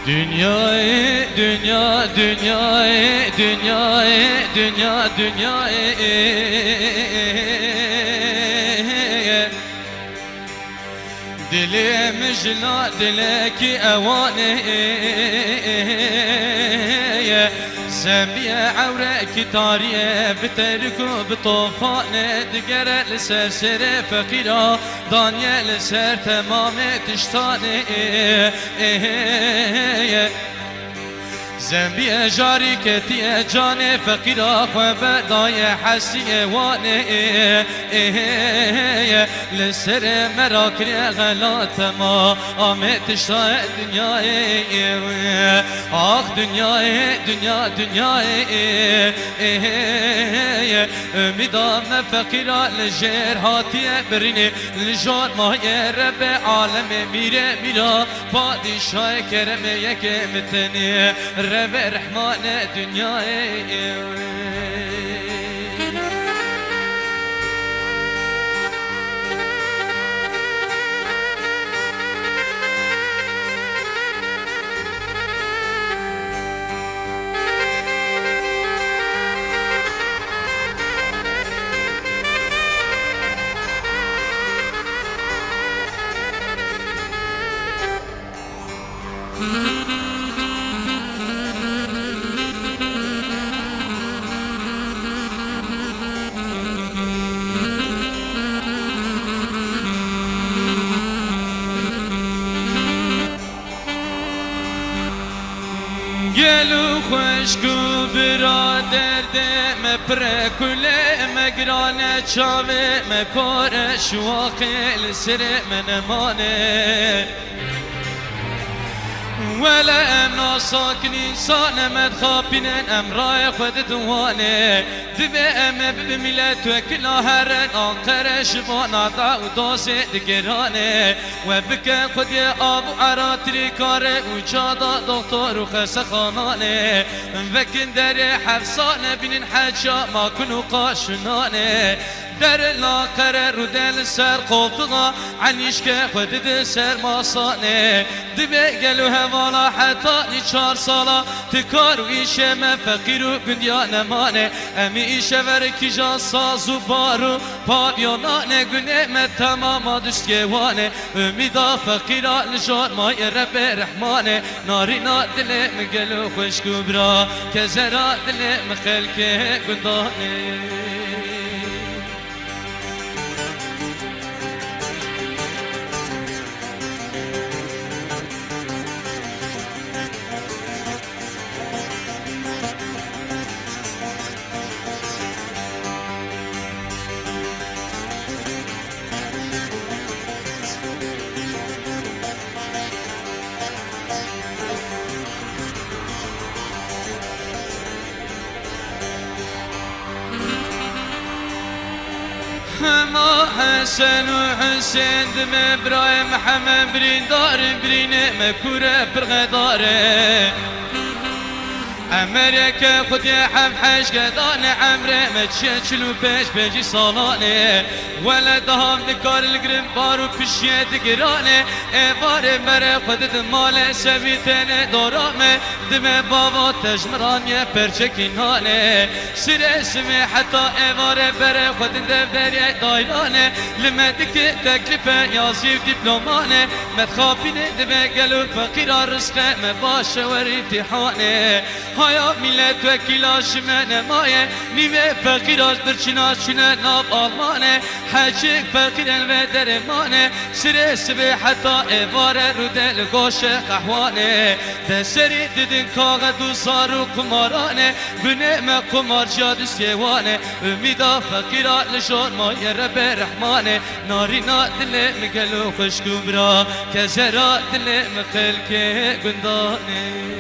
Dünyayı, dünya, dünyayı, dünyayı, dünya, dünyayı Dili mecla, dileki evane زنبية عورك تاريه بتركو بطوفانه دقره لسر سر فقيرا دانيه لسر تمام تشتانه زنبية جاري كتي جاني فقيرا خبرداي حسي وانه لسر مراكري غلات ما آمت شاء دنياي آخ دنياي دنيا دنياي مدام فقيرا لجير هاتي بريني لجار ماهي رب عالم ميري ميرا پادشاه کرم یک متني رب رحمان دنیای گلو خوشگو برادر ده مپره کله مگرانه چاوه مکاره شواقل سر منمانه ولا امنا ساكن انسان مدخابين امرای خود دوانه دبه ام بملت وكلا هرن آنقر شبانا دا و داز دگرانه و بکن خود آبو عراتری کاره و جادا دکتر و خسخانانه وکن در حفظانه بینن حجا ما کنو قاشنانه در لاقره رو دل سر قلطغا عنیش که خود ده سر ماسانه دبه گلو هوالا حتی نی 4 سالا تکار و ایشه من فقیر و گندیا نمانه امی ایشه ورکی جا ساز و بارو پاویانانه گنه من تماما دشتگوانه امیدا فقیرا لجار مای رب رحمانه نارینا دل مگلو خوشگو برا که زرا دل مخلکه گندانه ما حسن و حسین دم ابراهیم محمد برین دار برینه مکوره برغداره امریکا خودی حم حش قدان عمره متشلو پیش بيجي صالانه ولدهم نكار القرم بارو بشيه دقرانه ايوار مره خودت مال سويتنه دورامه دم بابا تجمرانيه برچكينانه سر اسمي حتى ايوار بره خود دفتر دايرانه لمدك تكلفه يازي دبلومانه متخافين دم قلب فقير رزقه مباشه ورامتحانه هایا ملت وکیلا شمن مایه نیوه فقیراش برچنا چنه ناب آلمانه حجک فقیرن و درمانه سر سبه حتی ایواره رو دل گوش قهوانه دسری دیدن کاغ دوزار و قمارانه بنه ما قمار جادو سیوانه امیدا فقیرا لشون مایه رب رحمانه نارینا دل مگلو خوشگو برا که زرا دل مخل که گندانه